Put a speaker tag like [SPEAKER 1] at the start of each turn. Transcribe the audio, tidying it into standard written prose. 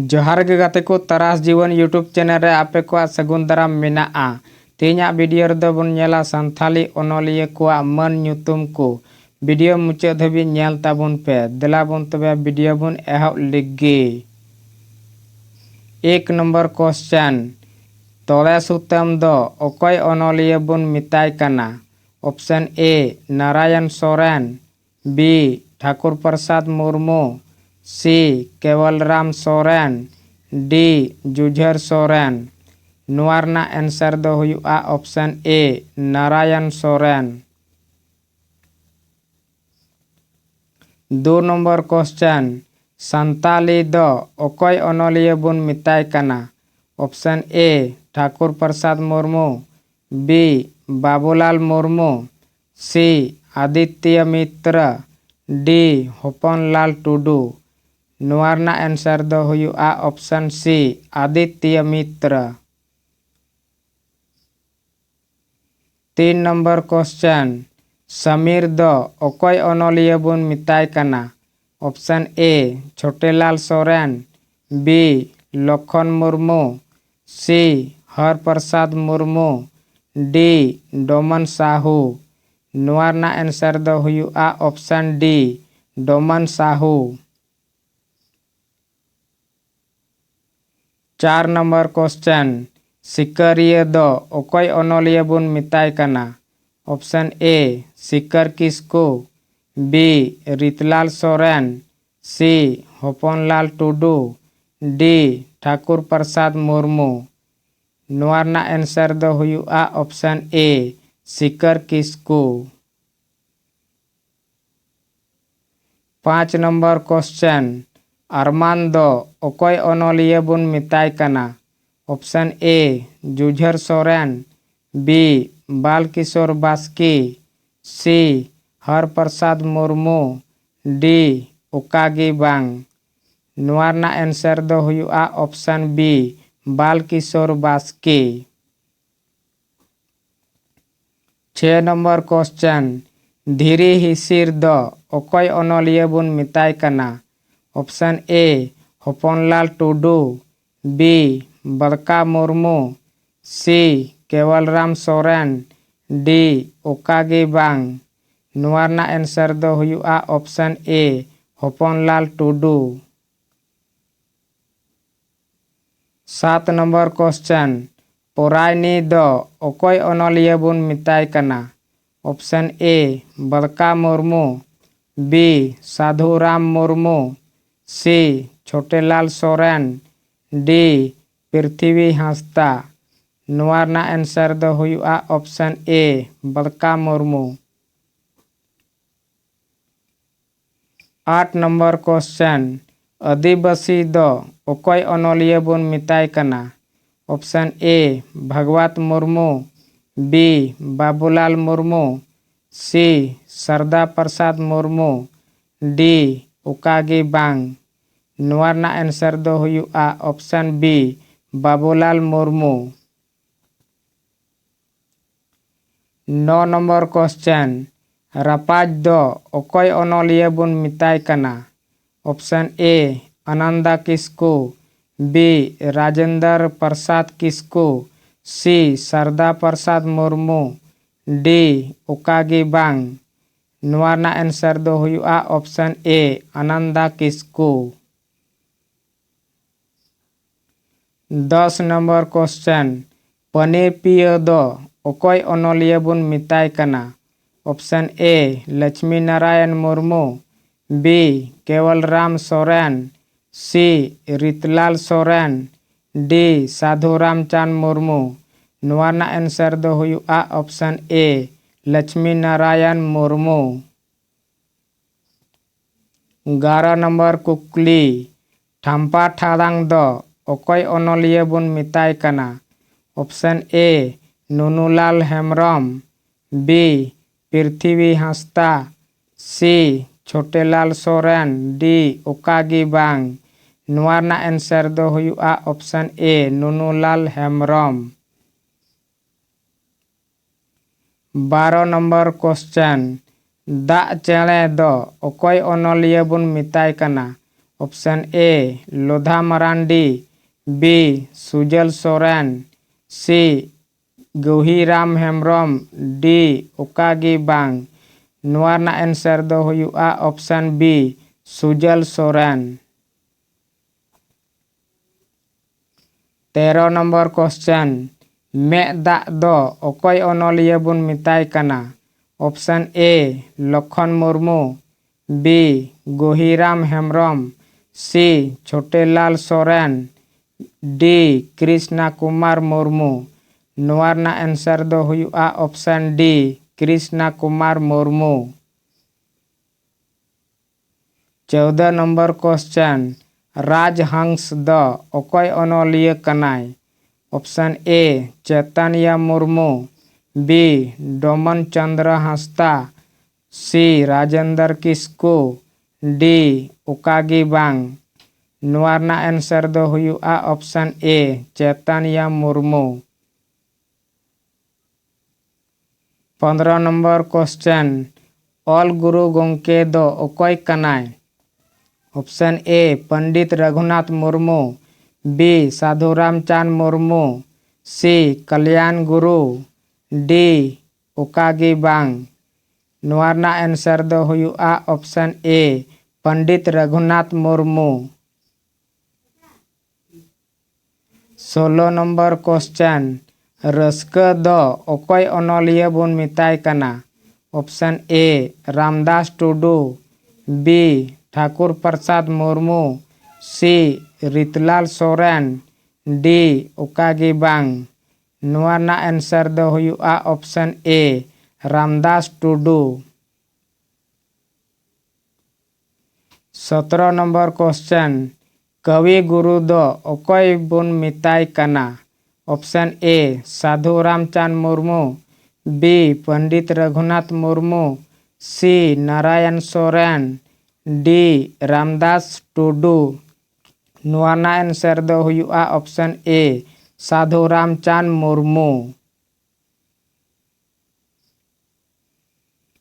[SPEAKER 1] जोहार गे गाते को तरास जीवन यूट्यूब चैनल रे आपे को सगुन दाराम मेनाआ। तेहना वीडियो रे बन नेला सान्थाली ओनोलिया को मन ᱧᱩᱛᱩᱢ को वीडियो मुचाद धाबी नेल ताबुन पे देला बन तबे वीडियो बन एहब लेगे। 1 नंबर क्वेश्चन तोड़े सुतम दो ओकय ओनोलिया बन मिताय कना। Option A Narayan Soren, B Thakur Prasad Murmu, C Kevalram Soren, D Jujhar Soren. नुआरना आंसर दो हुआ option A Narayan Soren. 2 number question संताली दो ओकय ओनोलिया बन मिताय कना। Option A Thakur Prasad Murmu, B Babulal Murmu, C Aditya Mitra, D Hapanlal Tudu. नुआरना आंसर दो हुआ option C Aditya Mitra. 3 number question समीर दो ओकय ओनोलिया बन मिताय कना। ऑप्शन ए Chhotelal Soren, B Lakhan Murmu, C Har Prasad Murmu, D Doman Sahu. नुआरना आंसर दो हुआ option D Doman Sahu. 4 number question सिकरिया दो ओकय ओनोलिया बन मिताय कना। Option A Sikar Kisku, B Ritlal Soren, C Hapanlal Tudu, D Thakur Prasad Murmu. नुआरना आंसर दो हुआ option A Sikar Kisku. 5 number question अरमान दो ओकय ओनोलिया बन मिताय कना। Option A Jujhar Soren, B Balkishore Baski, C Har Prasad Murmu, D उकागी बांग। नुआरना आंसर दो हुआ option B Balkishore Baski. 6 number question धीरी हिसिर दो ओकय ओनोलिया बन मिताय कना। Option A Hapanlal Tudu, B Badka Murmu, C Kevalram Soren, D उकागी बांग। नुआरना आंसर दो हुआ option A Hapanlal Tudu. 7 number question पोरायनी दो ओकय ओनोलिया बन मिताय कना। Option A Badka Murmu, B Sadhuram Murmu, C Chhotelal Soren, D Prithvi Hansda. नुआरना answer दो हुआ option A Badka Murmu. 8 number question आदिवासी दो ओकय ओनोलिया बन मिताय कना। Option A Bhagwat Murmu, B Babulal Murmu, C Sarda Prasad Murmu, D उकागी बांग। नुआरना आंसर दो हुआ option B Babulal Murmu. 9 number question रापाज दो ओकय ओनोलिया बन मिताय कना। Option A Ananda Kisku, B Rajendra Prasad Kisku, C Sarda Prasad Murmu, D उकागी बांग। नुआरना आंसर दो हुआ option A Ananda Kisku. 10 number question पनीर पियो दो ओकय ओनोलिया बन मिताय कना। Option A Lakshmi Narayan Murmu, B Kevalram Soren, C Ritlal Soren, D Sadhuram Chand Murmu. नुआरना आंसर दो हुआ option A Lakshmi Narayan Murmu. 11 number कुकली ठाम्पा ठाड़ांग दो ओकय ओनोलिया बन मिताय कना। Option A Nunulal Hembram, B Prithvi Hansda, C Chhotelal Soren, D उकागी बांग। नुआरना आंसर दो हुआ option A Nunulal Hembram. 12 number question दाग चेणे दो ओकय ओनोलिया बन मिताय कना। Option A Lodha Marandi, B Sujal Soren, C Gauhiram Hembram, D ओकागी बांग। नोआ ना आंसर दो हुआ option B Sujal Soren. 13 number question मे दाग दो अकोय अनलिया बुन मिताय कना। Option A Lakhan Murmu, B Gauhiram Hembram, C Chhotelal Soren, D Krishna Kumar Murmu. नोआ ना आंसर दो हुआ option D Krishna Kumar Murmu. 14 number question राजहंस द अकोय अनलिया कनाय। Option A Chaitanya Murmu, B Doman Chandra Hansda, C Rajendra Kisku, D ओकागी बांग। नोआ ना आंसर दो हुआ option A Chaitanya Murmu. 15 number question ऑल गुरु गोंके दो अकोय कनाय। Option A Pandit Raghunath Murmu, B Sadhuram Chand Murmu, C Kalyan Guru, D ओकागी बांग। नोआ ना आंसर दो हुआ option A Pandit Raghunath Murmu. 16 number question रस्का दो अकोय अनलिया बुन मिताय कना। Option A Ramdas Tudu, B Thakur Prasad Murmu, C Ritlal Soren, D ओकागी बांग। नोआ ना आंसर दो हुआ option A Ramdas Tudu. 17 number question कवि गुरु दो अकोय बुन मिताय कना। Option A Sadhu Ramchand Murmu, B Pandit Raghunath Murmu, C Narayan Soren, D Ramdas Tudu. नोआ ना आंसर दो हुआ ऑप्शन ए साधु रामचांद मुर्मू।